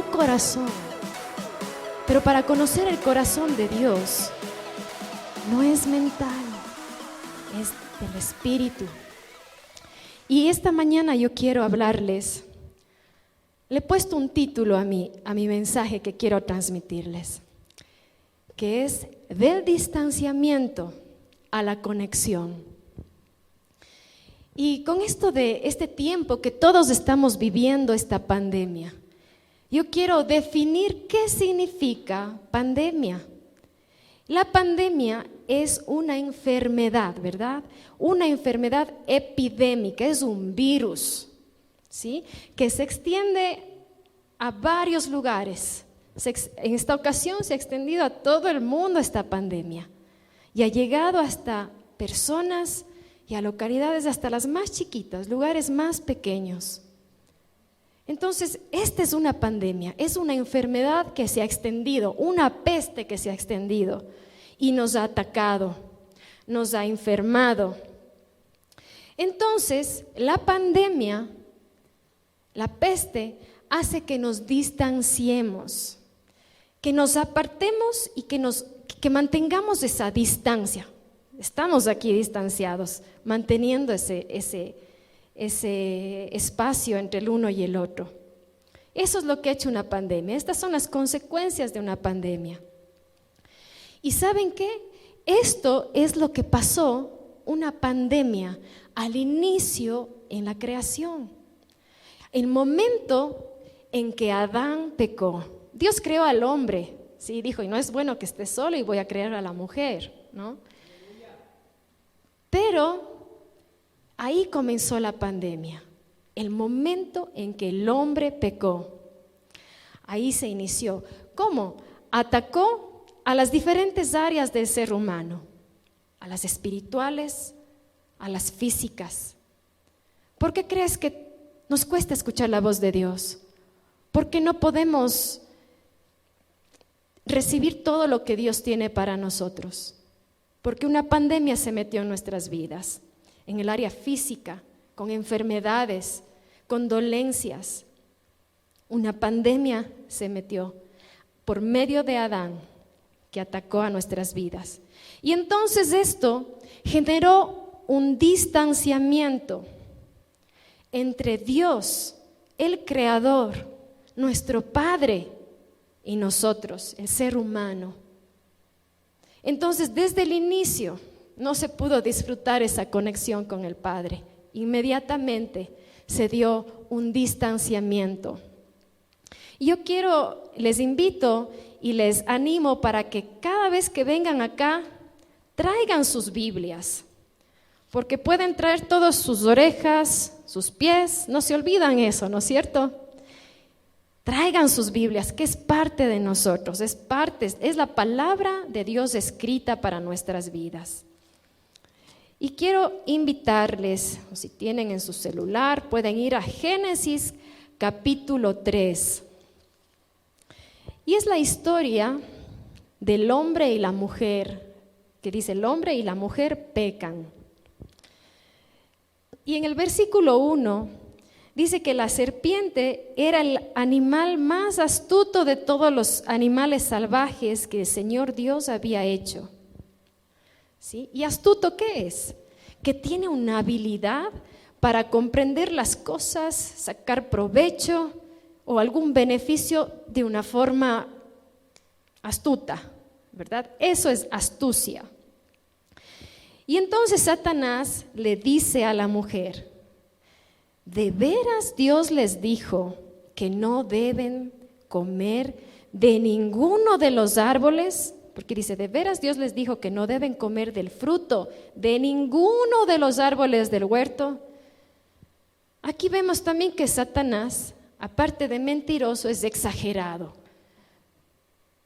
tu corazón. Pero para conocer el corazón de Dios, no es mental, es del Espíritu. Y esta mañana yo quiero hablarles, le he puesto un título a mi mensaje que quiero transmitirles, que es del distanciamiento a la conexión. Y con esto de este tiempo que todos estamos viviendo, esta pandemia, yo quiero definir qué significa pandemia. La pandemia es una enfermedad, ¿verdad? Una enfermedad epidémica, es un virus, ¿sí? Que se extiende a varios lugares. En esta ocasión se ha extendido a todo el mundo esta pandemia y ha llegado hasta personas y a localidades hasta las más chiquitas, lugares más pequeños. Entonces, esta es una pandemia, es una enfermedad que se ha extendido, una peste que se ha extendido y nos ha atacado, nos ha enfermado. Entonces, la pandemia, la peste, hace que nos distanciemos, que nos apartemos y que mantengamos esa distancia. Estamos aquí distanciados, manteniendo ese espacio entre el uno y el otro. Eso es lo que ha hecho una pandemia. Estas son las consecuencias de una pandemia. ¿Y saben qué? Esto es lo que pasó, una pandemia, al inicio en la creación. El momento en que Adán pecó. Dios creó al hombre, ¿sí? Dijo, y no es bueno que esté solo y voy a crear a la mujer, ¿no? Pero ahí comenzó la pandemia, el momento en que el hombre pecó. Ahí se inició. ¿Cómo? Atacó a las diferentes áreas del ser humano, a las espirituales, a las físicas. ¿Por qué crees que nos cuesta escuchar la voz de Dios? Porque no podemos recibir todo lo que Dios tiene para nosotros. Porque una pandemia se metió en nuestras vidas, en el área física, con enfermedades, con dolencias. Una pandemia se metió por medio de Adán, que atacó a nuestras vidas. Y entonces esto generó un distanciamiento entre Dios, el Creador, nuestro Padre, y nosotros, el ser humano. Entonces, desde el inicio no se pudo disfrutar esa conexión con el Padre. Inmediatamente se dio un distanciamiento. Y yo les invito y les animo para que cada vez que vengan acá, traigan sus Biblias, porque pueden traer todas sus orejas, sus pies, no se olvidan eso, ¿no es cierto? Traigan sus Biblias, que es parte de nosotros, es la palabra de Dios escrita para nuestras vidas. Y quiero invitarles, o si tienen en su celular, pueden ir a Génesis capítulo 3. Y es la historia del hombre y la mujer, que dice: el hombre y la mujer pecan. Y en el versículo 1 dice que la serpiente era el animal más astuto de todos los animales salvajes que el Señor Dios había hecho. ¿Sí? ¿Y astuto qué es? Que tiene una habilidad para comprender las cosas, sacar provecho o algún beneficio de una forma astuta, ¿verdad? Eso es astucia. Y entonces Satanás le dice a la mujer: ¿de veras Dios les dijo que no deben comer de ninguno de los árboles? Porque dice, ¿de veras Dios les dijo que no deben comer del fruto de ninguno de los árboles del huerto? Aquí vemos también que Satanás, aparte de mentiroso, es exagerado.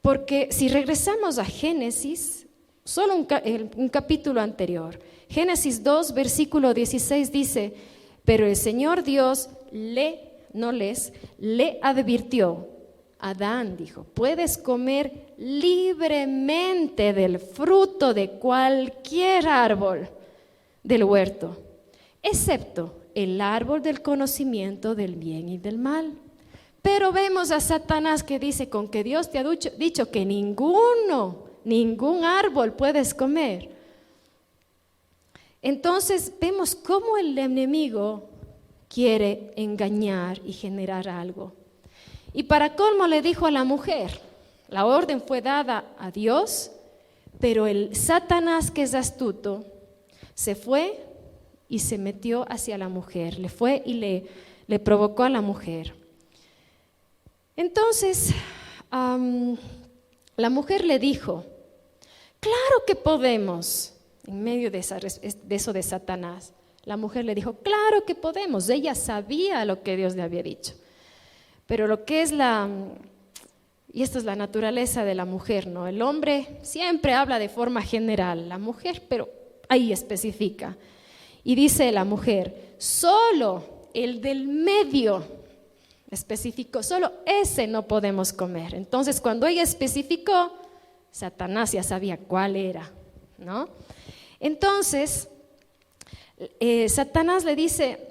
Porque si regresamos a Génesis, solo un capítulo anterior, Génesis 2, versículo 16 dice: pero el Señor Dios le advirtió. Adán dijo: puedes comer libremente del fruto de cualquier árbol del huerto, excepto el árbol del conocimiento del bien y del mal. Pero vemos a Satanás que dice, con que Dios te ha dicho que ningún árbol puedes comer. Entonces vemos cómo el enemigo quiere engañar y generar algo. Y para colmo le dijo a la mujer, la orden fue dada a Dios, pero el Satanás, que es astuto, se fue y se metió hacia la mujer, le fue y le provocó a la mujer. Entonces, la mujer le dijo, claro que podemos, en medio de eso de Satanás. La mujer le dijo, claro que podemos. Ella sabía lo que Dios le había dicho. Pero lo que es y esta es la naturaleza de la mujer, ¿no? El hombre siempre habla de forma general, la mujer, pero ahí especifica. Y dice la mujer, solo el del medio especificó, solo ese no podemos comer. Entonces, cuando ella especificó, Satanás ya sabía cuál era, ¿no? Entonces, Satanás le dice,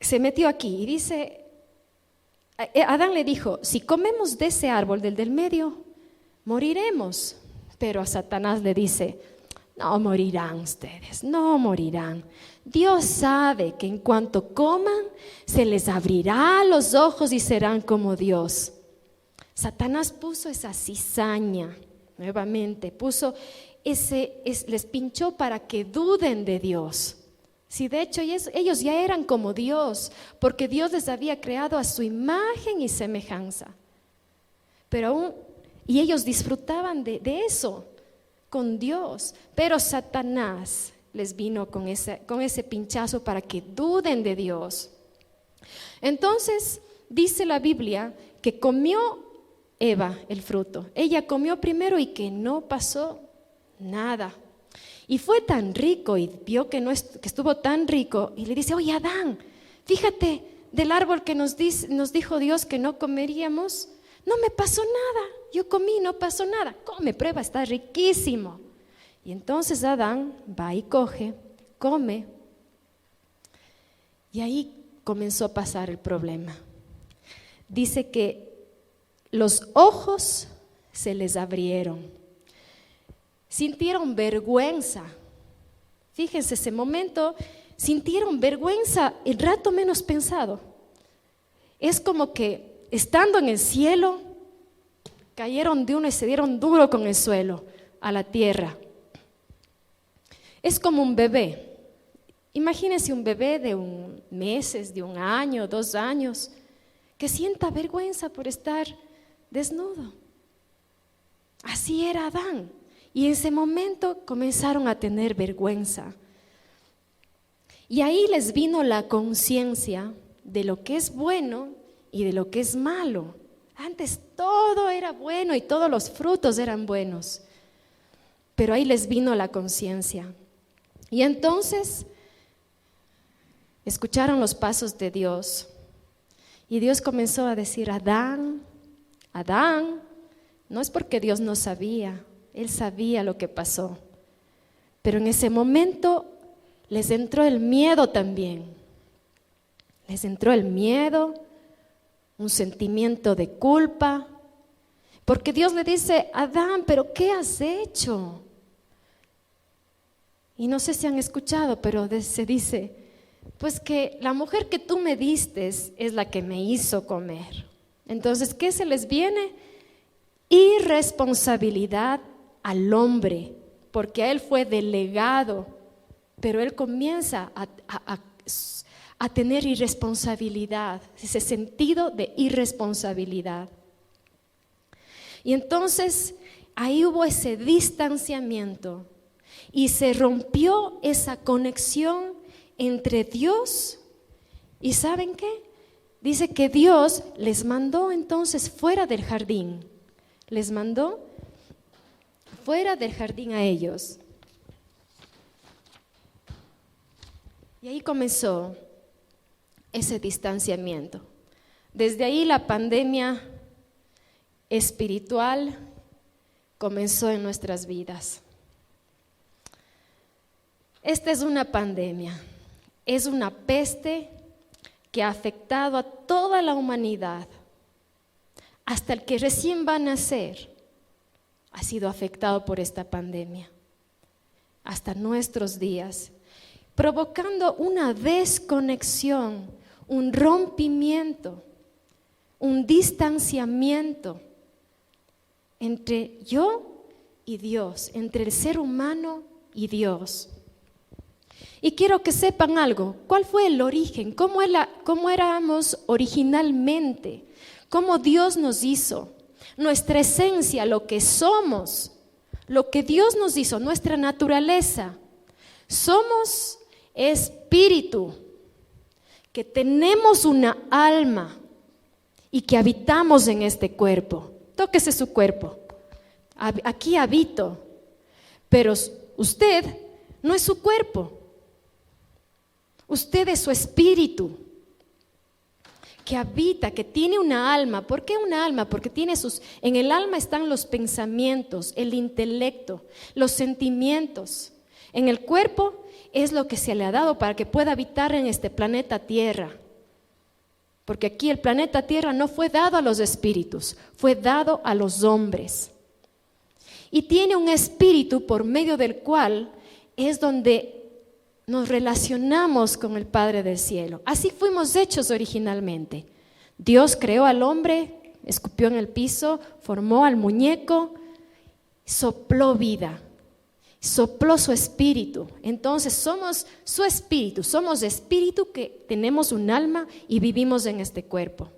se metió aquí y dice, Adán le dijo, si comemos de ese árbol, del medio, moriremos. Pero a Satanás le dice, no morirán ustedes, no morirán. Dios sabe que en cuanto coman, se les abrirá los ojos y serán como Dios. Satanás puso esa cizaña, nuevamente, les pinchó para que duden de Dios. Si de hecho ellos ya eran como Dios, porque Dios les había creado a su imagen y semejanza. Y ellos disfrutaban de eso, con Dios. Pero Satanás les vino con ese pinchazo para que duden de Dios. Entonces, dice la Biblia que comió Eva el fruto. Ella comió primero y que no pasó nada. Y fue tan rico y vio que estuvo tan rico y le dice, oye Adán, fíjate del árbol que nos dijo Dios que no comeríamos, no me pasó nada, yo comí, no pasó nada, come, prueba, está riquísimo. Y entonces Adán va y come, y ahí comenzó a pasar el problema. Dice que los ojos se les abrieron. Sintieron vergüenza. Fíjense, ese momento sintieron vergüenza el rato menos pensado. Es como que estando en el cielo, cayeron de uno y se dieron duro con el suelo, a la tierra. Es como un bebé. Imagínense un bebé de meses, de 1 año, 2 años, que sienta vergüenza por estar desnudo. Así era Adán. Y en ese momento comenzaron a tener vergüenza. Y ahí les vino la conciencia de lo que es bueno y de lo que es malo. Antes todo era bueno y todos los frutos eran buenos. Pero ahí les vino la conciencia. Y entonces escucharon los pasos de Dios. Y Dios comenzó a decir, Adán, Adán. No es porque Dios no sabía. Él sabía lo que pasó, pero en ese momento les entró el miedo también. Les entró el miedo, un sentimiento de culpa, porque Dios le dice, Adán, ¿pero qué has hecho? Y no sé si han escuchado, pero se dice, pues que la mujer que tú me diste es la que me hizo comer. Entonces, ¿qué se les viene? Irresponsabilidad al hombre, porque a él fue delegado, pero él comienza a tener irresponsabilidad, ese sentido de irresponsabilidad. Y entonces ahí hubo ese distanciamiento y se rompió esa conexión entre Dios y ¿saben qué? Dice que Dios les mandó entonces fuera del jardín, les mandó fuera del jardín a ellos. Y ahí comenzó ese distanciamiento. Desde ahí la pandemia espiritual comenzó en nuestras vidas. Esta es una pandemia, es una peste que ha afectado a toda la humanidad, hasta el que recién va a nacer, ha sido afectado por esta pandemia, hasta nuestros días, provocando una desconexión, un rompimiento, un distanciamiento entre yo y Dios, entre el ser humano y Dios. Y quiero que sepan algo, ¿cuál fue el origen? ¿Cómo éramos originalmente? ¿Cómo Dios nos hizo? Nuestra esencia, lo que somos, lo que Dios nos hizo, nuestra naturaleza. Somos espíritu, que tenemos una alma y que habitamos en este cuerpo. Tóquese su cuerpo. Aquí habito, pero usted no es su cuerpo. Usted es su espíritu que habita, que tiene una alma. ¿Por qué una alma? Porque en el alma están los pensamientos, el intelecto, los sentimientos. En el cuerpo es lo que se le ha dado para que pueda habitar en este planeta Tierra. Porque aquí el planeta Tierra no fue dado a los espíritus, fue dado a los hombres. Y tiene un espíritu por medio del cual es donde nos relacionamos con el Padre del cielo. Así fuimos hechos originalmente. Dios creó al hombre, escupió en el piso, formó al muñeco, sopló vida, sopló su espíritu. Entonces somos su espíritu, somos espíritu que tenemos un alma y vivimos en este cuerpo.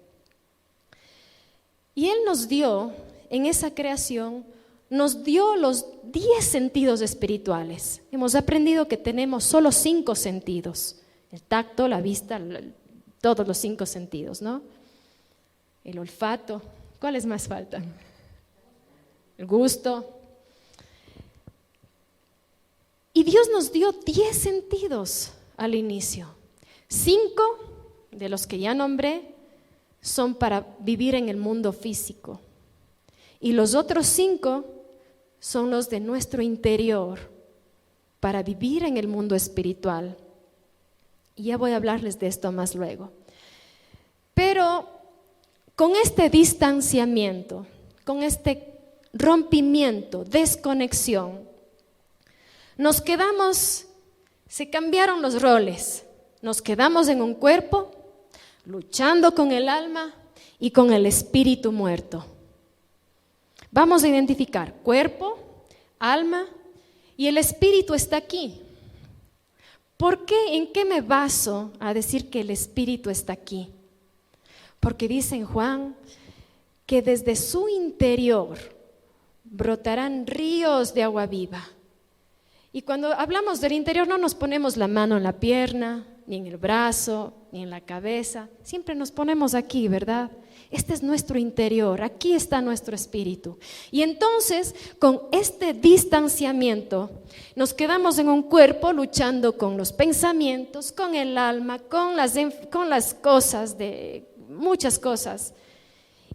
Y Él nos dio, en esa creación, nos dio los 10 sentidos espirituales. Hemos aprendido que tenemos solo 5 sentidos: el tacto, la vista, todos los 5 sentidos, ¿no? El olfato, ¿cuáles más faltan? El gusto. Y Dios nos dio 10 sentidos al inicio. 5 de los que ya nombré son para vivir en el mundo físico. Y los otros 5 son los de nuestro interior, para vivir en el mundo espiritual. Y ya voy a hablarles de esto más luego. Pero con este distanciamiento, con este rompimiento, desconexión, se cambiaron los roles. Nos quedamos en un cuerpo, luchando con el alma y con el espíritu muerto. Vamos a identificar cuerpo, alma y el espíritu está aquí. ¿Por qué? ¿En qué me baso a decir que el espíritu está aquí? Porque dice en Juan que desde su interior brotarán ríos de agua viva. Y cuando hablamos del interior no nos ponemos la mano en la pierna, ni en el brazo, ni en la cabeza. Siempre nos ponemos aquí, ¿verdad? Este es nuestro interior, aquí está nuestro espíritu. Y entonces, con este distanciamiento, nos quedamos en un cuerpo luchando con los pensamientos, con el alma, con las cosas, muchas cosas.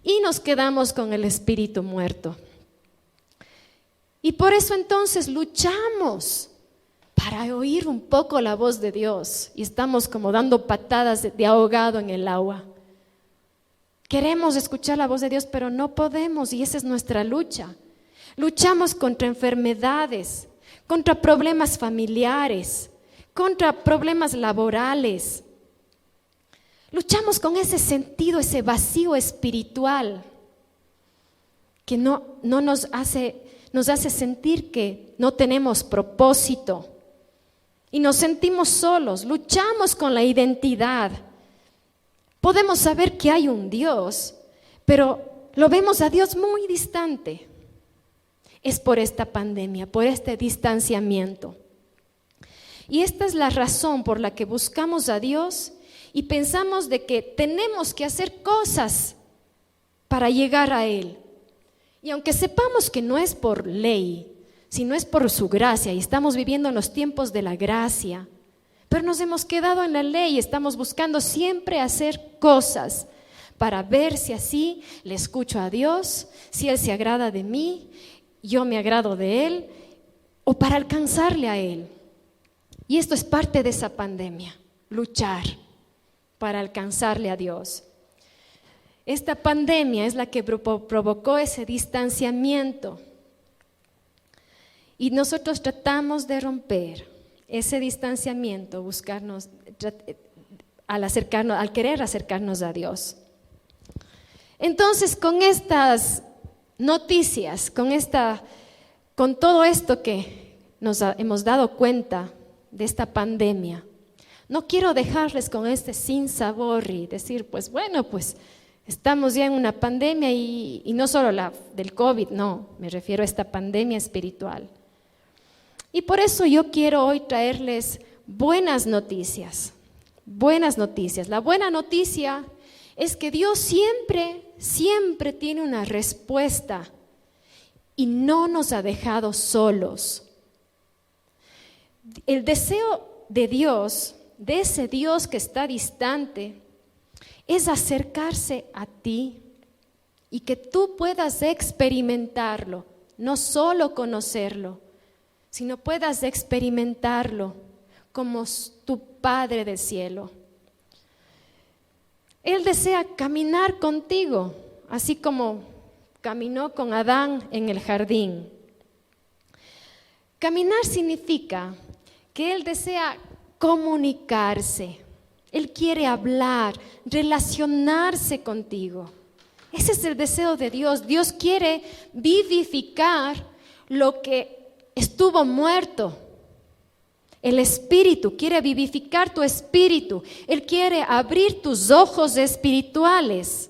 Y nos quedamos con el espíritu muerto. Y por eso entonces luchamos para oír un poco la voz de Dios. Y estamos como dando patadas de ahogado en el agua. Queremos escuchar la voz de Dios, pero no podemos, y esa es nuestra lucha. Luchamos contra enfermedades, contra problemas familiares, contra problemas laborales. Luchamos con ese sentido, ese vacío espiritual que no nos hace sentir que no tenemos propósito y nos sentimos solos. Luchamos con la identidad. Podemos saber que hay un Dios, pero lo vemos a Dios muy distante. Es por esta pandemia, por este distanciamiento. Y esta es la razón por la que buscamos a Dios y pensamos de que tenemos que hacer cosas para llegar a Él. Y aunque sepamos que no es por ley, sino es por su gracia, y estamos viviendo en los tiempos de la gracia, pero nos hemos quedado en la ley y estamos buscando siempre hacer cosas para ver si así le escucho a Dios, si Él se agrada de mí, yo me agrado de Él, o para alcanzarle a Él. Y esto es parte de esa pandemia, luchar para alcanzarle a Dios. Esta pandemia es la que provocó ese distanciamiento. Y nosotros tratamos de romper ese distanciamiento, al querer acercarnos a Dios. Entonces, con estas noticias, con todo esto que nos hemos dado cuenta de esta pandemia, no quiero dejarles con este sinsabor y decir, pues bueno, pues estamos ya en una pandemia y no solo la del COVID, no, me refiero a esta pandemia espiritual. Y por eso yo quiero hoy traerles buenas noticias. Buenas noticias. La buena noticia es que Dios siempre tiene una respuesta y no nos ha dejado solos. El deseo de Dios, de ese Dios que está distante, es acercarse a ti y que tú puedas experimentarlo, no solo conocerlo, sino puedas experimentarlo como tu Padre del cielo. Él desea caminar contigo, así como caminó con Adán en el jardín. Caminar significa que Él desea comunicarse. Él quiere hablar, relacionarse contigo. Ese es el deseo de Dios. Dios quiere vivificar lo que estuvo muerto. El espíritu quiere vivificar tu espíritu. Él quiere abrir tus ojos espirituales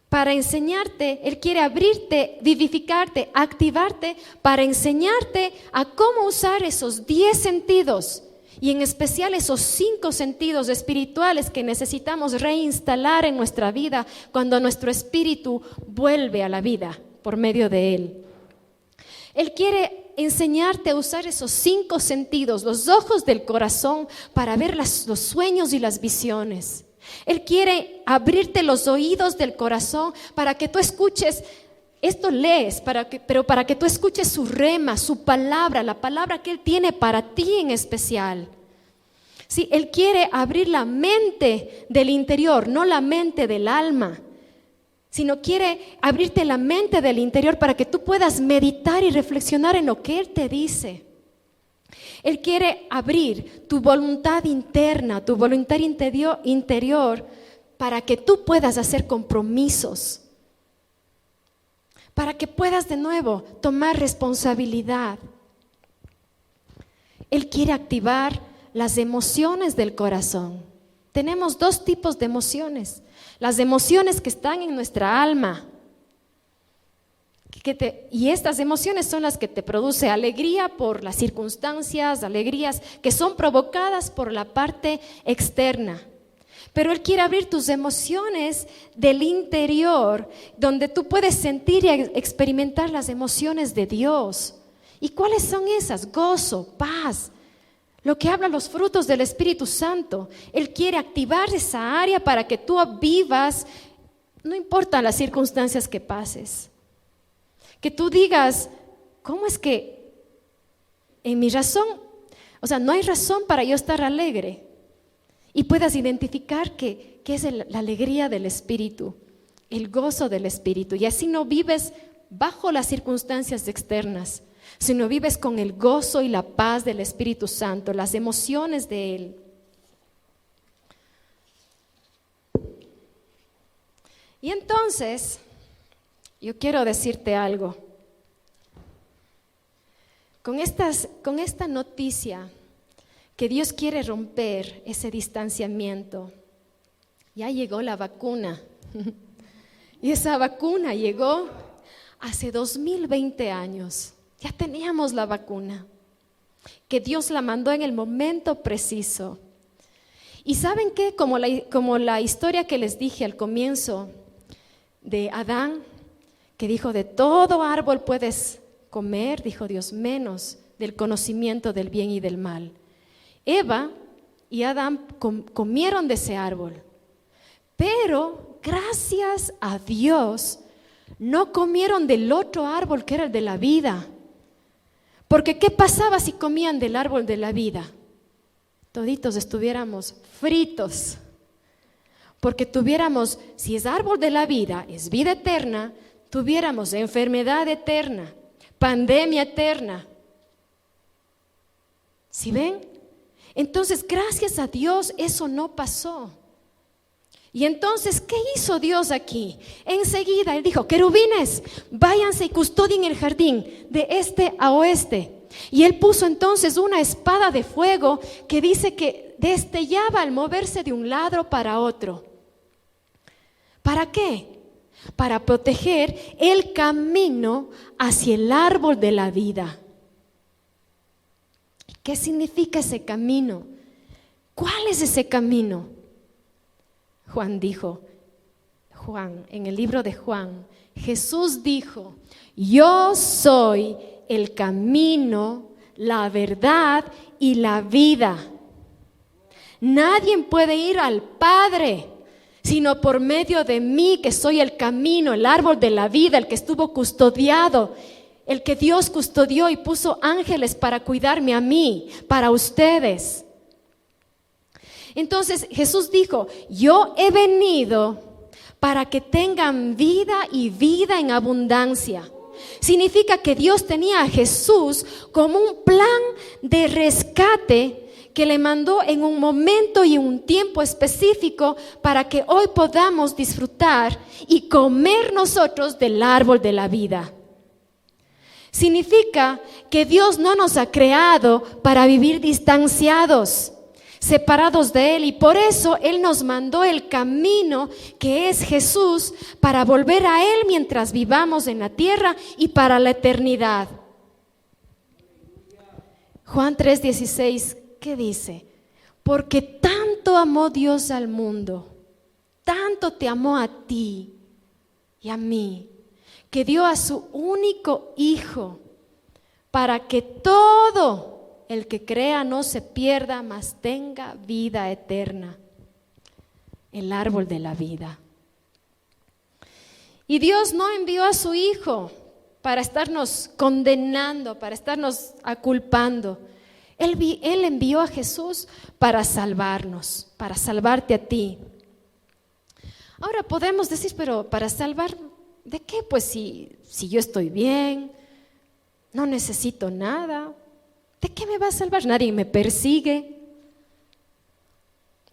para enseñarte. Él quiere abrirte, vivificarte, activarte para enseñarte a cómo usar esos 10 sentidos y en especial esos 5 sentidos espirituales que necesitamos reinstalar en nuestra vida cuando nuestro espíritu vuelve a la vida por medio de Él. Él quiere enseñarte a usar esos 5 sentidos, los ojos del corazón, para ver los sueños y las visiones. Él quiere abrirte los oídos del corazón para que tú escuches, esto lees, pero para que tú escuches su rema, su palabra, la palabra que Él tiene para ti en especial. Sí, Él quiere abrir la mente del interior, no la mente del alma, sino quiere abrirte la mente del interior para que tú puedas meditar y reflexionar en lo que Él te dice. Él quiere abrir tu voluntad interna, tu voluntad interior, para que tú puedas hacer compromisos, para que puedas de nuevo tomar responsabilidad. Él quiere activar las emociones del corazón. Tenemos 2 tipos de emociones. Las emociones que están en nuestra alma. Y estas emociones son las que te produce alegría por las circunstancias, alegrías que son provocadas por la parte externa. Pero Él quiere abrir tus emociones del interior, donde tú puedes sentir y experimentar las emociones de Dios. ¿Y cuáles son esas? Gozo, paz, lo que habla los frutos del Espíritu Santo. Él quiere activar esa área para que tú vivas, no importa las circunstancias que pases. Que tú digas, ¿cómo es que en mi razón, no hay razón para yo estar alegre? Y puedas identificar que es la alegría del Espíritu, el gozo del Espíritu. Y así no vives bajo las circunstancias externas, sino vives con el gozo y la paz del Espíritu Santo, las emociones de Él. Y entonces, yo quiero decirte algo. Con esta noticia que Dios quiere romper ese distanciamiento, ya llegó la vacuna. Y esa vacuna llegó hace 2020 años. Ya teníamos la vacuna, que Dios la mandó en el momento preciso. Y ¿saben qué? Como la historia que les dije al comienzo de Adán, que dijo, de todo árbol puedes comer, dijo Dios, menos del conocimiento del bien y del mal. Eva y Adán comieron de ese árbol, pero gracias a Dios no comieron del otro árbol que era el de la vida. Porque ¿qué pasaba si comían del árbol de la vida? Toditos estuviéramos fritos, Porque tuviéramos, si es árbol de la vida, es vida eterna, tuviéramos enfermedad eterna, pandemia eterna. ¿Sí ven? Entonces, gracias a Dios, eso no pasó. Y entonces, ¿qué hizo Dios aquí? Enseguida Él dijo, querubines, váyanse y custodien el jardín de este a oeste. Y Él puso entonces una espada de fuego que dice que destellaba al moverse de un lado para otro. ¿Para qué? Para proteger el camino hacia el árbol de la vida. ¿Qué significa ese camino? ¿Cuál es ese camino? Juan dijo, en el libro de Juan, Jesús dijo, yo soy el camino, la verdad y la vida. Nadie puede ir al Padre sino por medio de mí, que soy el camino, el árbol de la vida, el que estuvo custodiado, el que Dios custodió y puso ángeles para cuidarme a mí, para ustedes. Entonces Jesús dijo, yo he venido para que tengan vida y vida en abundancia. Significa que Dios tenía a Jesús como un plan de rescate que le mandó en un momento y un tiempo específico para que hoy podamos disfrutar y comer nosotros del árbol de la vida. Significa que Dios no nos ha creado para vivir distanciados, separados de Él, y por eso Él nos mandó el camino que es Jesús para volver a Él mientras vivamos en la tierra y para la eternidad. Juan 3:16, ¿qué dice? Porque tanto amó Dios al mundo, tanto te amó a ti y a mí, que dio a su único Hijo para que todo el que crea no se pierda, mas tenga vida eterna. El árbol de la vida. Y Dios no envió a su Hijo para estarnos condenando, para estarnos aculpando. Él envió a Jesús para salvarnos, para salvarte a ti. Ahora podemos decir, pero ¿para salvar de qué? Pues si yo estoy bien, no necesito nada. ¿De qué me va a salvar? Nadie me persigue.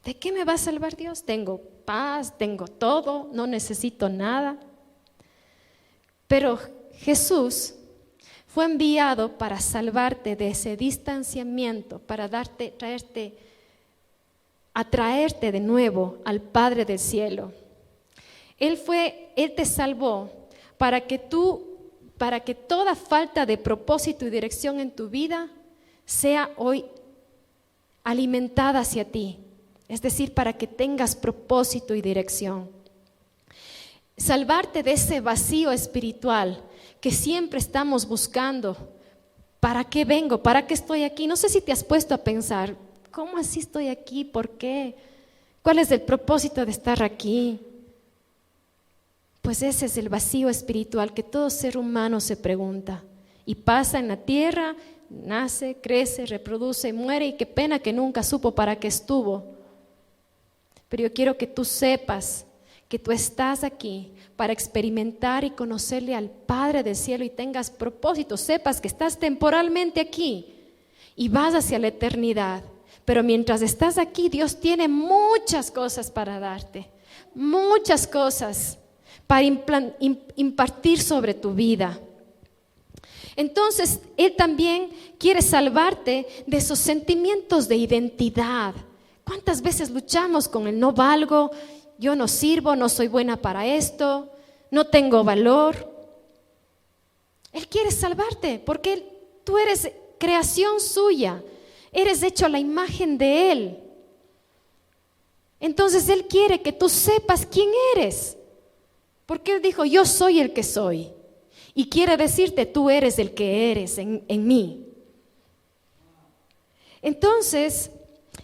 ¿De qué me va a salvar Dios? Tengo paz, tengo todo, no necesito nada. Pero Jesús fue enviado para salvarte de ese distanciamiento, para atraerte de nuevo al Padre del cielo. Él te salvó para que toda falta de propósito y dirección en tu vida sea hoy alimentada hacia ti. Es decir, para que tengas propósito y dirección. Salvarte de ese vacío espiritual que siempre estamos buscando. ¿Para qué vengo? ¿Para qué estoy aquí? No sé si te has puesto a pensar, ¿cómo así estoy aquí? ¿Por qué? ¿Cuál es el propósito de estar aquí? Pues ese es el vacío espiritual que todo ser humano se pregunta. Y pasa en la tierra, nace, crece, reproduce, muere, y qué pena que nunca supo para qué estuvo. Pero yo quiero que tú sepas que tú estás aquí para experimentar y conocerle al Padre del cielo y tengas propósito, sepas que estás temporalmente aquí y vas hacia la eternidad. Pero mientras estás aquí, Dios tiene muchas cosas para darte, muchas cosas para impartir sobre tu vida. Entonces, Él también quiere salvarte de esos sentimientos de identidad. ¿Cuántas veces luchamos con el no valgo? Yo no sirvo, no soy buena para esto, no tengo valor. Él quiere salvarte porque tú eres creación suya, eres hecho a la imagen de Él. Entonces Él quiere que tú sepas quién eres, porque Él dijo, yo soy el que soy. Y quiere decirte, tú eres el que eres en mí. Entonces,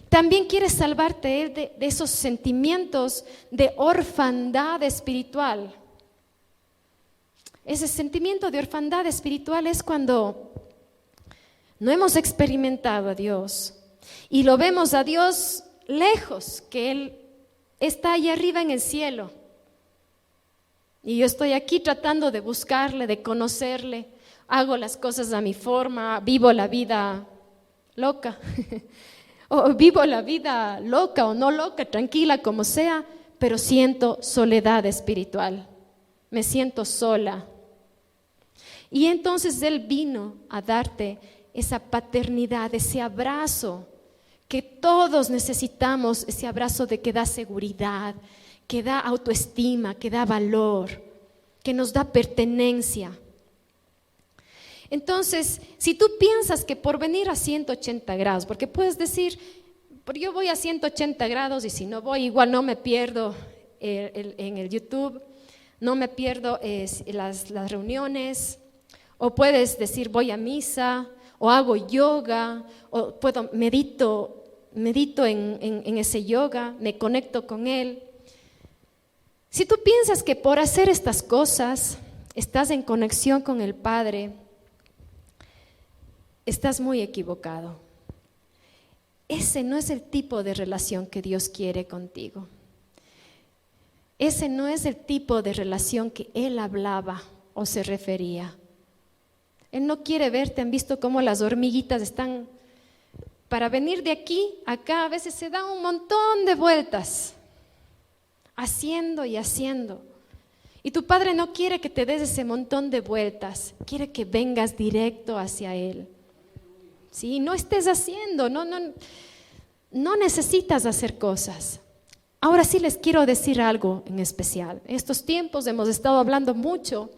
también quiere salvarte Él de esos sentimientos de orfandad espiritual. Ese sentimiento de orfandad espiritual es cuando no hemos experimentado a Dios y lo vemos a Dios lejos, que Él está allá arriba en el cielo. Y yo estoy aquí tratando de buscarle, de conocerle. Hago las cosas a mi forma, vivo la vida loca. O vivo la vida loca o no loca, tranquila como sea, pero siento soledad espiritual. Me siento sola. Y entonces Él vino a darte esa paternidad, ese abrazo que todos necesitamos, ese abrazo de que da seguridad, que da autoestima, que da valor, que nos da pertenencia. Entonces, si tú piensas que por venir a 180 grados, porque puedes decir, yo voy a 180 grados y si no voy, igual no me pierdo en el YouTube, no me pierdo las reuniones, o puedes decir voy a misa, o hago yoga, o medito en ese yoga, me conecto con Él. Si tú piensas que por hacer estas cosas estás en conexión con el Padre, estás muy equivocado. Ese no es el tipo de relación que Dios quiere contigo. Ese no es el tipo de relación que Él hablaba o se refería. Él no quiere verte. Han visto cómo las hormiguitas están, para venir de aquí a acá, a veces se dan un montón de vueltas, haciendo y haciendo. Y tu Padre no quiere que te des ese montón de vueltas, quiere que vengas directo hacia Él. ¿Sí? No estés haciendo, no necesitas hacer cosas. Ahora sí les quiero decir algo en especial. En estos tiempos hemos estado hablando mucho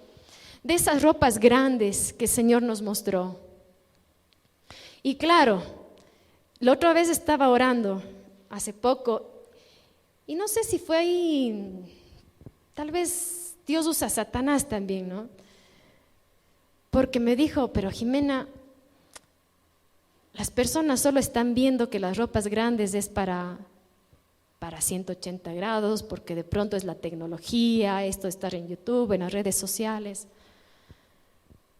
de esas ropas grandes que el Señor nos mostró. Y claro, la otra vez estaba orando hace poco y no sé si fue ahí, tal vez Dios usa a Satanás también, ¿no? Porque me dijo, pero Jimena, las personas solo están viendo que las ropas grandes es para 180 grados, porque de pronto es la tecnología, esto de estar en YouTube, en las redes sociales.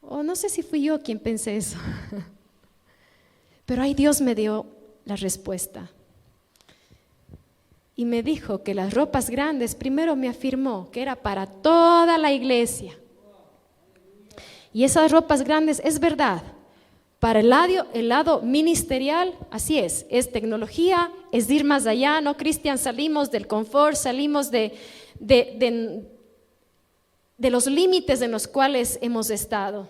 O no sé si fui yo quien pensé eso. Pero ahí Dios me dio la respuesta. Y me dijo que las ropas grandes, primero me afirmó que era para toda la iglesia. Y esas ropas grandes, es verdad, para el lado ministerial, así es tecnología, es ir más allá, ¿no, Cristian? Salimos del confort, salimos de los límites en los cuales hemos estado.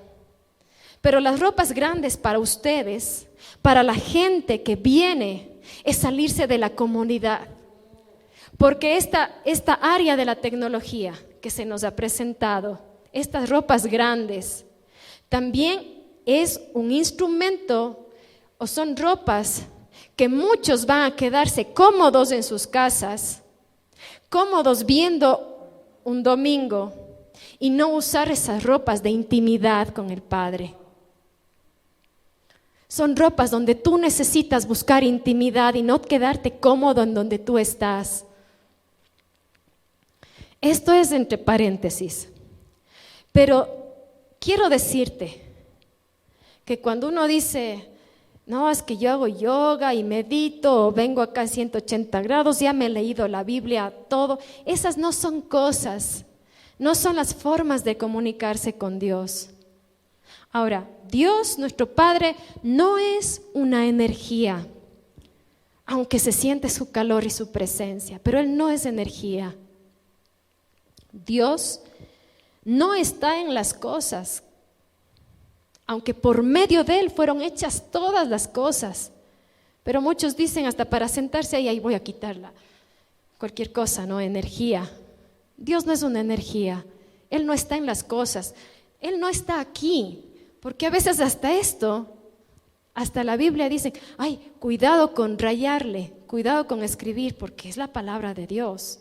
Pero las ropas grandes para ustedes, para la gente que viene, es salirse de la comodidad. Porque esta área de la tecnología que se nos ha presentado, estas ropas grandes, también es un instrumento o son ropas que muchos van a quedarse cómodos en sus casas, cómodos viendo un domingo y no usar esas ropas de intimidad con el Padre. Son ropas donde tú necesitas buscar intimidad y no quedarte cómodo en donde tú estás. Esto es entre paréntesis, pero quiero decirte que cuando uno dice, no, es que yo hago yoga y medito, o vengo acá a 180 grados, ya me he leído la Biblia, todo, esas no son cosas, no son las formas de comunicarse con Dios. Ahora, Dios, nuestro Padre, no es una energía, aunque se siente su calor y su presencia, pero Él no es energía. Dios no está en las cosas, aunque por medio de Él fueron hechas todas las cosas. Pero muchos dicen hasta para sentarse ahí voy a quitarla. Cualquier cosa, ¿no? Energía. Dios no es una energía. Él no está en las cosas. Él no está aquí. Porque a veces hasta la Biblia dice, ay, cuidado con rayarle, cuidado con escribir, porque es la palabra de Dios.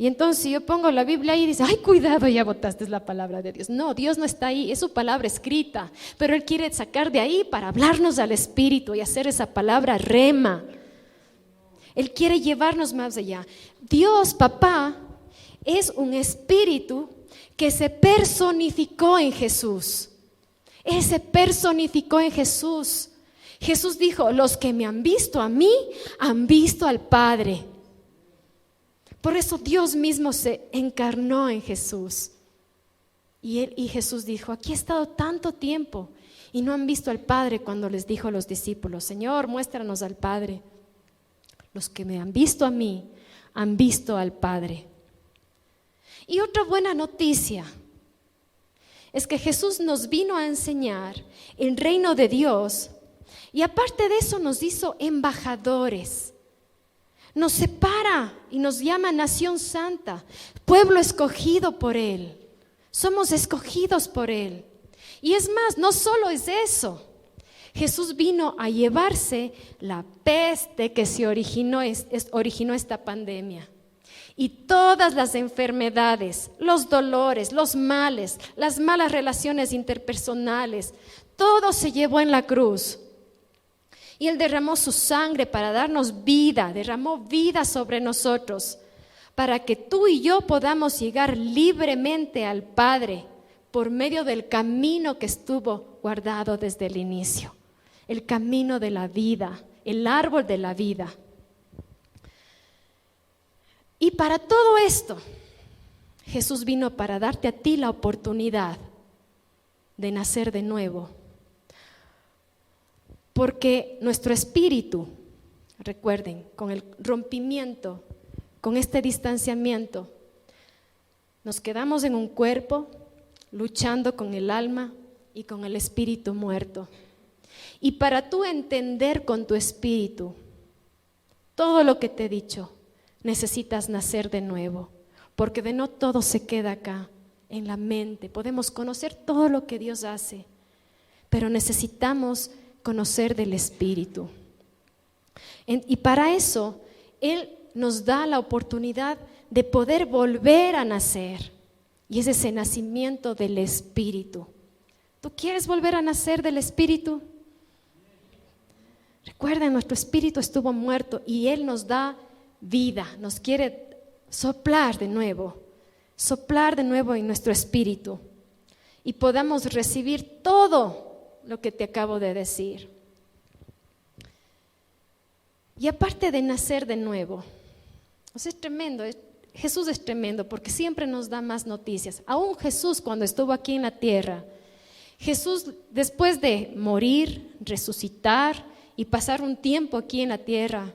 Y entonces yo pongo la Biblia ahí y dice, ay, cuidado, ya botaste la palabra de Dios. No, Dios no está ahí, es su palabra escrita, pero Él quiere sacar de ahí para hablarnos al Espíritu y hacer esa palabra rema. Él quiere llevarnos más allá. Dios, papá, es un espíritu que se personificó en Jesús. Él se personificó en Jesús. Jesús dijo, los que me han visto a mí, han visto al Padre. Por eso Dios mismo se encarnó en Jesús. Y Jesús dijo, aquí he estado tanto tiempo y no han visto al Padre, cuando les dijo a los discípulos, Señor, muéstranos al Padre. Los que me han visto a mí, han visto al Padre. Y otra buena noticia es que Jesús nos vino a enseñar el reino de Dios y aparte de eso nos hizo embajadores. Nos separa y nos llama nación santa, pueblo escogido por Él. Somos escogidos por Él. Y es más, no solo es eso. Jesús vino a llevarse la peste que se originó esta pandemia. Y todas las enfermedades, los dolores, los males, las malas relaciones interpersonales, todo se llevó en la cruz. Y Él derramó su sangre para darnos vida, derramó vida sobre nosotros, para que tú y yo podamos llegar libremente al Padre por medio del camino que estuvo guardado desde el inicio, el camino de la vida, el árbol de la vida. Y para todo esto, Jesús vino para darte a ti la oportunidad de nacer de nuevo. Porque nuestro espíritu, recuerden, con el rompimiento, con este distanciamiento, nos quedamos en un cuerpo luchando con el alma y con el espíritu muerto. Y para tú entender con tu espíritu todo lo que te he dicho, necesitas nacer de nuevo, porque de no todo se queda acá, en la mente. Podemos conocer todo lo que Dios hace, pero necesitamos conocer del Espíritu. Y para eso, Él nos da la oportunidad de poder volver a nacer. Y es ese nacimiento del Espíritu. ¿Tú quieres volver a nacer del Espíritu? Recuerden, nuestro espíritu estuvo muerto y Él nos da vida, nos quiere soplar de nuevo en nuestro espíritu y podamos recibir todo lo que te acabo de decir. Y aparte de nacer de nuevo, es tremendo, Jesús es tremendo porque siempre nos da más noticias. Aún Jesús, cuando estuvo aquí en la tierra, Jesús, después de morir, resucitar y pasar un tiempo aquí en la tierra,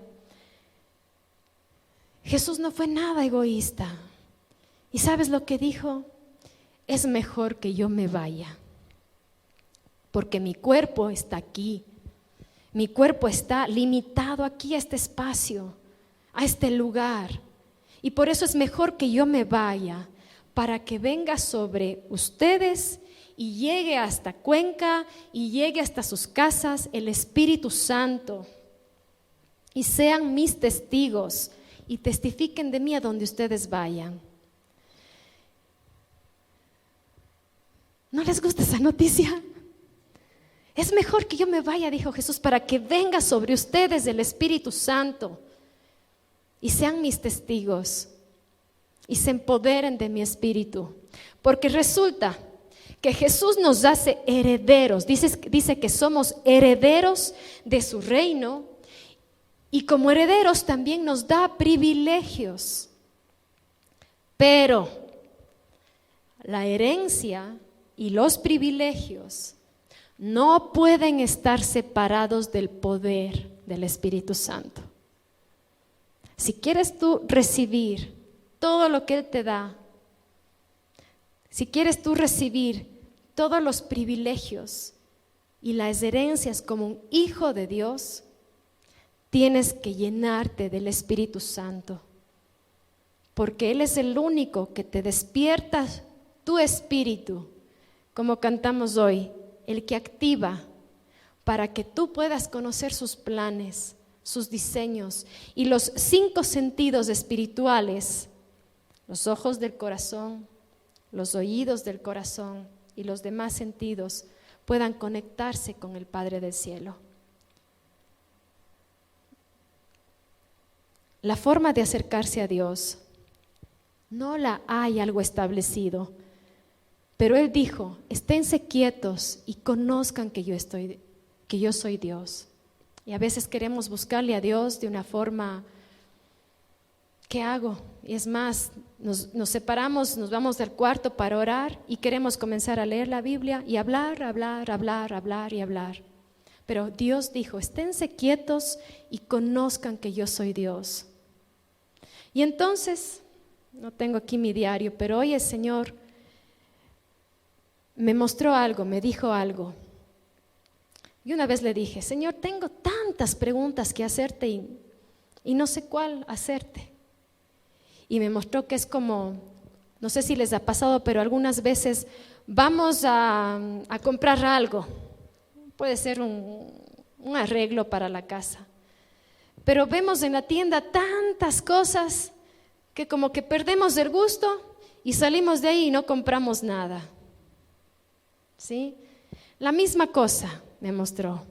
Jesús no fue nada egoísta. ¿Y sabes lo que dijo? Es mejor que yo me vaya, porque mi cuerpo está aquí. Mi cuerpo está limitado aquí a este espacio, a este lugar. Y por eso es mejor que yo me vaya, para que venga sobre ustedes y llegue hasta Cuenca y llegue hasta sus casas el Espíritu Santo. Y sean mis testigos y testifiquen de mí a donde ustedes vayan. ¿No les gusta esa noticia? Es mejor que yo me vaya, dijo Jesús, para que venga sobre ustedes el Espíritu Santo y sean mis testigos y se empoderen de mi espíritu. Porque resulta que Jesús nos hace herederos, dice que somos herederos de su reino y como herederos también nos da privilegios. Pero la herencia y los privilegios no pueden estar separados del poder del Espíritu Santo. Si quieres tú recibir todo lo que Él te da, si quieres tú recibir todos los privilegios y las herencias como un hijo de Dios, tienes que llenarte del Espíritu Santo, porque Él es el único que te despierta tu espíritu, como cantamos hoy, el que activa para que tú puedas conocer sus planes, sus diseños y los 5 sentidos espirituales, los ojos del corazón, los oídos del corazón y los demás sentidos puedan conectarse con el Padre del cielo. La forma de acercarse a Dios no la hay algo establecido, pero Él dijo, esténse quietos y conozcan que yo soy Dios. Y a veces queremos buscarle a Dios de una forma ¿qué hago? Y es más, nos separamos, nos vamos del cuarto para orar y queremos comenzar a leer la Biblia y hablar. Pero Dios dijo, esténse quietos y conozcan que yo soy Dios. Y entonces, no tengo aquí mi diario, pero hoy el Señor me mostró algo, me dijo algo. Y una vez le dije, Señor, tengo tantas preguntas que hacerte y no sé cuál hacerte. Y me mostró que es como, no sé si les ha pasado, pero algunas veces vamos a comprar algo. Puede ser un arreglo para la casa. Pero vemos en la tienda tantas cosas que como que perdemos el gusto y salimos de ahí y no compramos nada. ¿Sí? La misma cosa me mostró.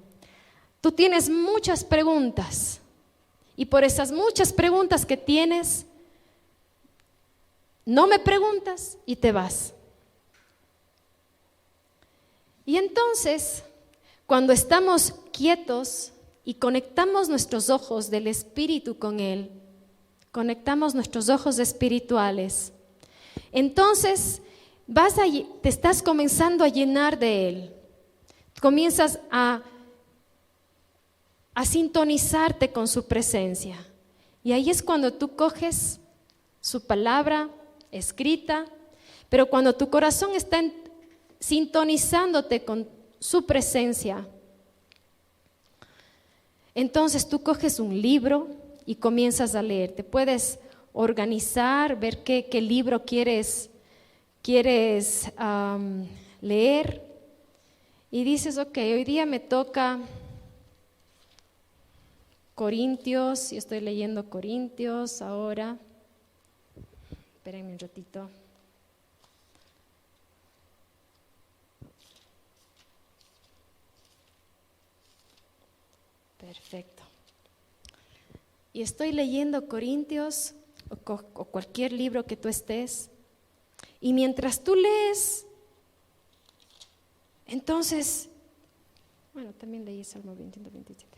Tú tienes muchas preguntas y por esas muchas preguntas que tienes, no me preguntas y te vas. Y entonces, cuando estamos quietos y conectamos nuestros ojos del Espíritu con Él, conectamos nuestros ojos espirituales, entonces te estás comenzando a llenar de Él, comienzas a sintonizarte con su presencia. Y ahí es cuando tú coges su palabra escrita, pero cuando tu corazón está sintonizándote con su presencia, entonces tú coges un libro y comienzas a leer. Te puedes organizar, ver qué libro quieres leer y dices, ok, hoy día me toca Corintios, yo estoy leyendo Corintios ahora. Espérenme un ratito. Perfecto. Y estoy leyendo Corintios o cualquier libro que tú estés. Y mientras tú lees, entonces, bueno, también leí Salmo 127.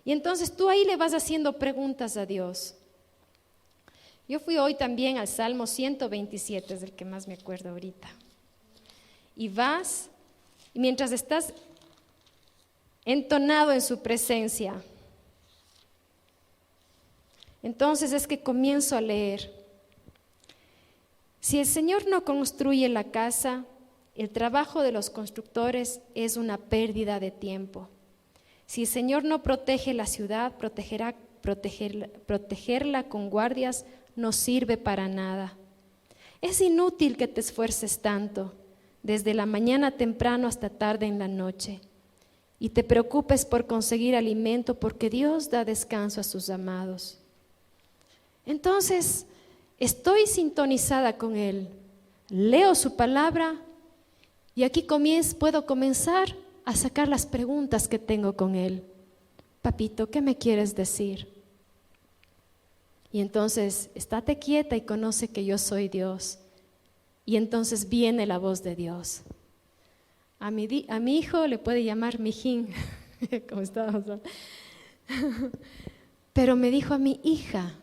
Y entonces tú ahí le vas haciendo preguntas a Dios. Yo fui hoy también al Salmo 127, es el que más me acuerdo ahorita. Y vas, y mientras estás entonado en su presencia, entonces es que comienzo a leer. Si el Señor no construye la casa, el trabajo de los constructores es una pérdida de tiempo. Si el Señor no protege la ciudad, protegerla con guardias no sirve para nada. Es inútil que te esfuerces tanto, desde la mañana temprano hasta tarde en la noche, y te preocupes por conseguir alimento, porque Dios da descanso a sus amados. Entonces, estoy sintonizada con Él, leo su palabra y aquí puedo comenzar a sacar las preguntas que tengo con Él. Papito, ¿qué me quieres decir? Y entonces, estate quieta y conoce que yo soy Dios. Y entonces viene la voz de Dios. A mi hijo le puede llamar mijín, como estábamos hablando. Pero me dijo a mi hija,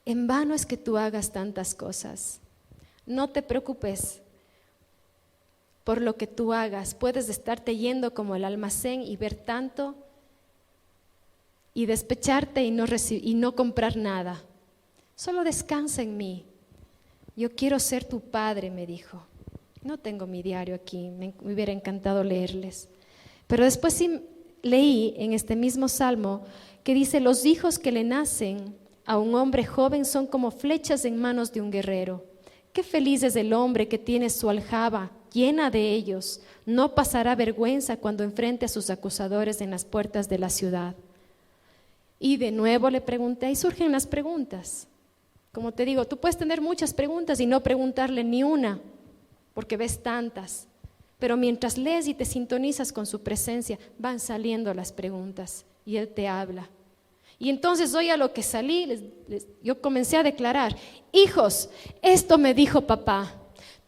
en vano es que tú hagas tantas cosas. No te preocupes por lo que tú hagas. Puedes estarte yendo como el almacén y ver tanto y despecharte y no comprar nada. Solo descansa en mí. Yo quiero ser tu padre, me dijo. No tengo mi diario aquí, me hubiera encantado leerles. Pero después sí leí en este mismo salmo que dice, los hijos que le nacen a un hombre joven son como flechas en manos de un guerrero. Qué feliz es el hombre que tiene su aljaba llena de ellos. No pasará vergüenza cuando enfrente a sus acusadores en las puertas de la ciudad. Y de nuevo le pregunté, y surgen las preguntas. Como te digo, tú puedes tener muchas preguntas y no preguntarle ni una, porque ves tantas. Pero mientras lees y te sintonizas con su presencia, van saliendo las preguntas y Él te habla. Y entonces hoy a lo que salí, yo comencé a declarar, hijos, esto me dijo papá,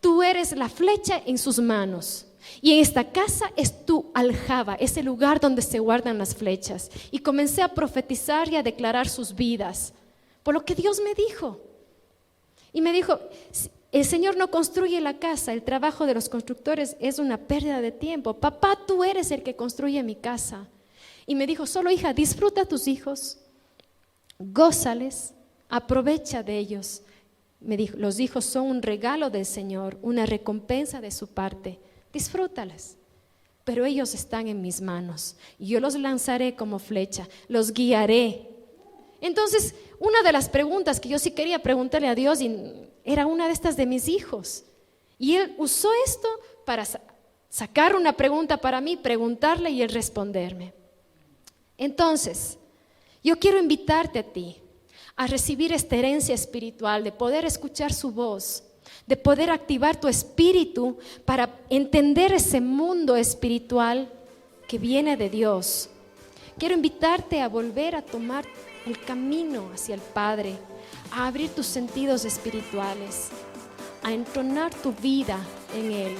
tú eres la flecha en sus manos. Y en esta casa es tu aljaba, es el lugar donde se guardan las flechas. Y comencé a profetizar y a declarar sus vidas, por lo que Dios me dijo. Y me dijo, el Señor no construye la casa, el trabajo de los constructores es una pérdida de tiempo. Papá, tú eres el que construye mi casa. Y me dijo, solo hija, disfruta a tus hijos, gózales, aprovecha de ellos. Me dijo, los hijos son un regalo del Señor, una recompensa de su parte. Disfrútalas, pero ellos están en mis manos. Yo los lanzaré como flecha, los guiaré. Entonces, una de las preguntas que yo sí quería preguntarle a Dios era una de estas de mis hijos. Y Él usó esto para sacar una pregunta para mí, preguntarle y Él responderme. Entonces, yo quiero invitarte a ti a recibir esta herencia espiritual, de poder escuchar su voz, de poder activar tu espíritu para entender ese mundo espiritual que viene de Dios. Quiero invitarte a volver a tomar el camino hacia el Padre, a abrir tus sentidos espirituales, a entonar tu vida en Él.